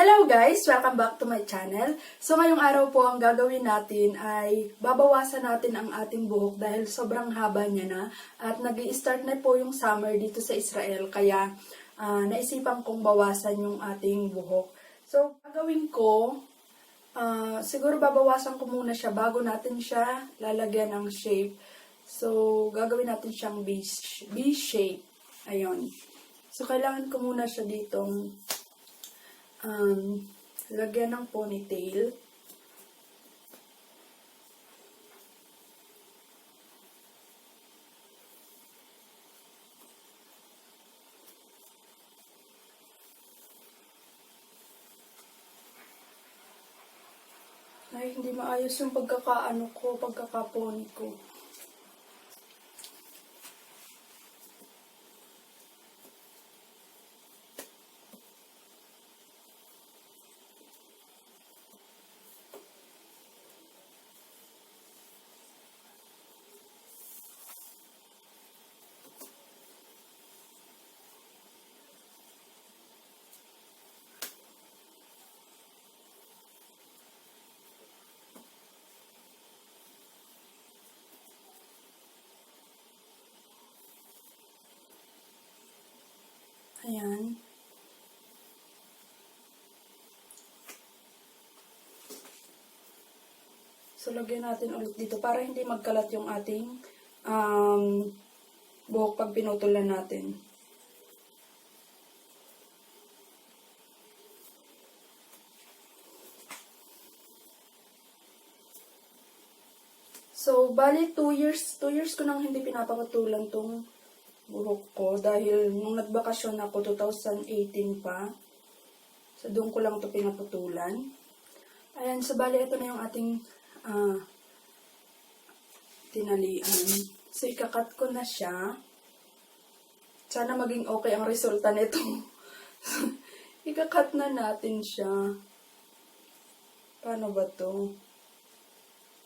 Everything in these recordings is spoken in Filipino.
Hello guys! Welcome back to my channel. So ngayong araw po ang gagawin natin ay babawasan natin ang ating buhok dahil sobrang haba niya na at nag-i-start na po yung summer dito sa Israel kaya naisipan kong bawasan yung ating buhok. So gagawin ko, siguro babawasan ko muna siya bago natin siya lalagyan ng shape. So gagawin natin siyang B-shape. Ayun. So kailangan ko muna siya ditong lagyan ng ponytail. Ay, hindi maayos yung pagkaka-pony ko. Ayan. So, lagyan natin ulit dito para hindi magkalat yung ating buhok pag pinutulan natin. So, bali 2 years ko nang hindi pinapapatulan tong buhok ko dahil nung nagbakasyon ako 2018 pa. So, doon ko lang to pinaputulan. Ayan, so bali ito na yung ating tinalian. So, ikakat ko na siya. Sana maging okay ang resulta nito. Ikakat na natin siya. Paano ba to?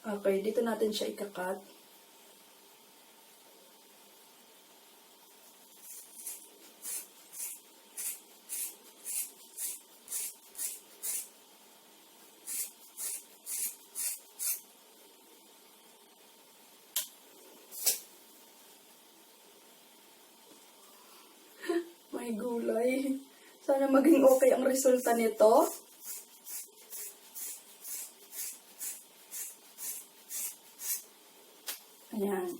Okay, dito natin siya ikakat. May gulay. Sana maging okay ang resulta nito. Ayan.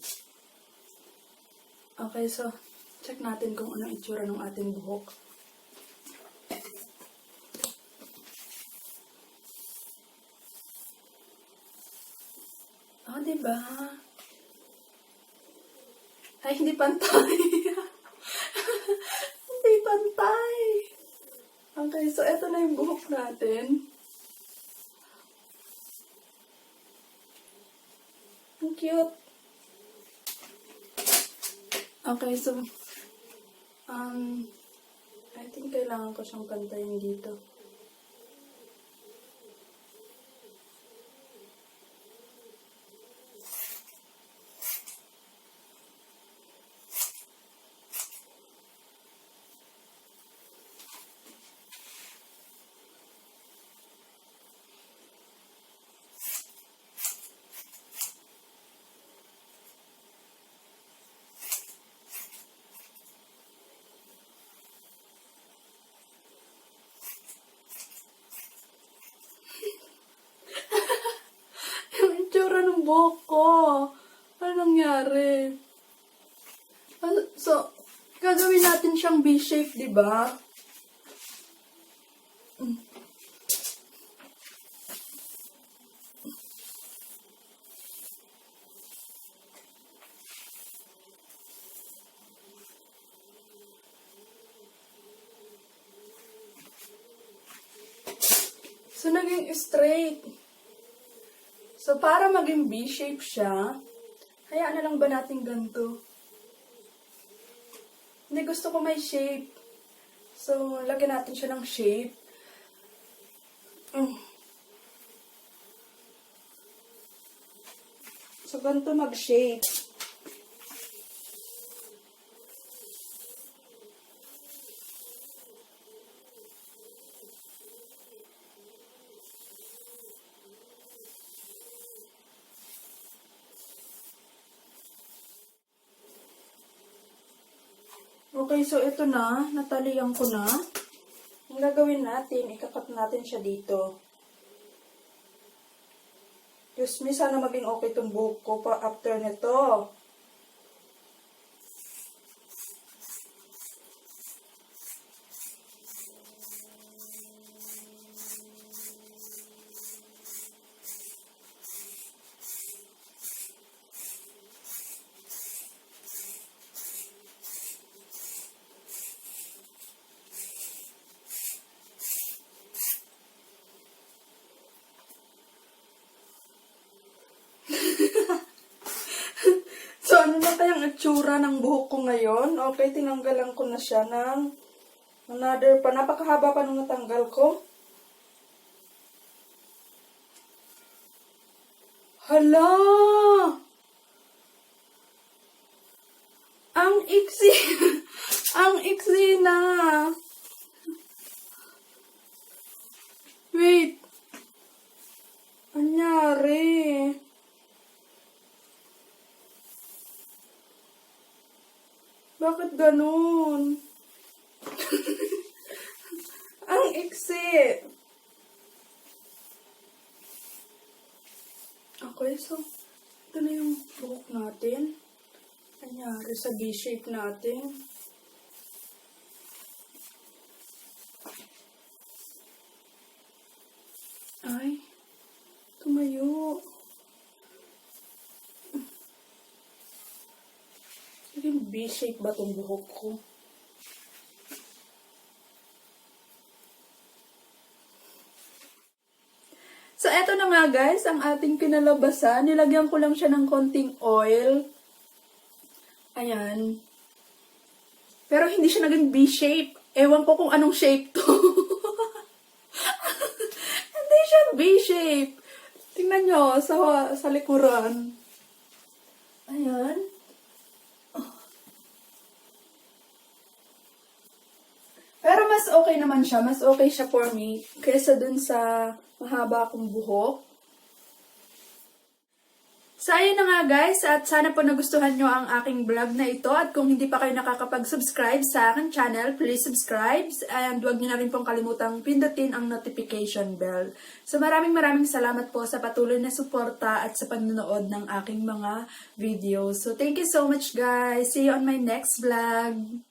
Okay, so, check natin kung anong itsura ng ating buhok. Oh, diba? Ay, hindi pantay. Hindi pantay. Okay, so, eto na yung buhok natin. Ang cute. Okay, so, I think kailangan ko siyang pantayin dito. Itsura ng buhok ko. Ano nangyari? So, gagawin natin siyang B-shape, di ba? So, naging straight. So, para maging B-shape siya, hayaan na lang ba natin ganito? Hindi, gusto ko may shape. So, lagyan natin siya ng shape. So, ganito mag-shape. Okay, so ito na. Natalian ko na. Ang gagawin natin, ikakat natin siya dito. Diyos me, sana maging okay itong buhok ko pa after nito. So, ano na kayang itsura ng buhok ko ngayon? Okay, tinanggalan ko na siya ng another pa. Napakahaba pa nung natanggal ko. Hala! Ang iksi! Ang iksi na! Wait! Anyari? Bakit ganun? Ang iksi! Okay, so, ito na yung buhok natin. Anyari sa V-shape natin. Ay, tumayo. Naging V-shape ba itong buhok ko? So, eto na nga guys, ang ating kinalabasan. Nilagyan ko lang siya ng konting oil. Ayan. Pero hindi siya naging V-shape. Ewan ko kung anong shape to. Hindi siya V-shape. Tingnan nyo sa likuran. Ayan. Pero mas okay naman siya. Mas okay siya for me. Kaysa dun sa mahaba akong buhok. So, ayun na nga guys, at sana po nagustuhan nyo ang aking vlog na ito. At kung hindi pa kayo nakakapag-subscribe sa aking channel, please subscribe. And huwag nyo na rin pong kalimutang pindutin ang notification bell. So, maraming salamat po sa patuloy na suporta at sa panonood ng aking mga videos. So, thank you so much guys. See you on my next vlog.